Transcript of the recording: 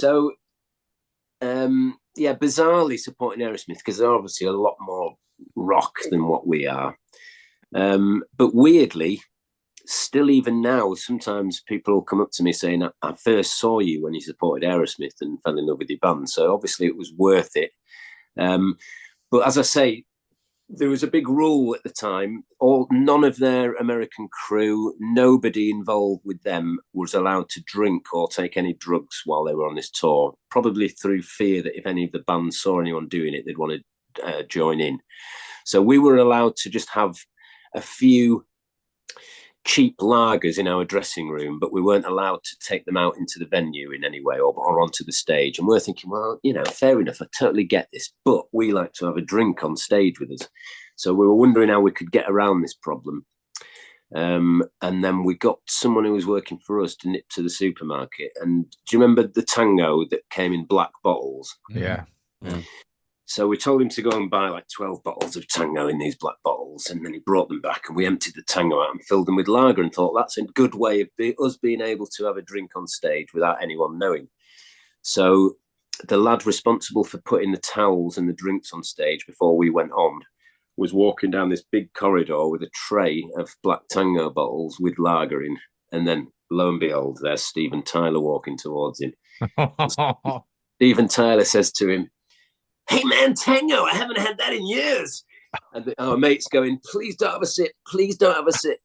So, yeah, bizarrely supporting Aerosmith because they're obviously a lot more rock than what we are. But weirdly, still even now, sometimes people will come up to me saying, I first saw you when you supported Aerosmith and fell in love with your band. So obviously it was worth it. But as I say, there was a big rule at the time. None of their American crew, nobody involved with them was allowed to drink or take any drugs while they were on this tour, probably through fear that if any of the bands saw anyone doing it, they'd want to join in. So we were allowed to just have a few cheap lagers in our dressing room, but we weren't allowed to take them out into the venue in any way or onto the stage. And we're thinking, well, fair enough, I totally get this, but we like to have a drink on stage with us. So we were wondering how we could get around this problem. And then we got someone who was working for us to nip to the supermarket. And do you remember the Tango that came in black bottles? Yeah. Yeah. So we told him to go and buy like 12 bottles of Tango in these black bottles. And then he brought them back and we emptied the Tango out and filled them with lager and thought that's a good way of us being able to have a drink on stage without anyone knowing. So the lad responsible for putting the towels and the drinks on stage before we went on was walking down this big corridor with a tray of black Tango bottles with lager in. And then lo and behold, there's Steven Tyler walking towards him. Steven Tyler says to him, "Hey man, Tango, I haven't had that in years." And our mate's going, "Please don't have a sip. Please don't have a sip."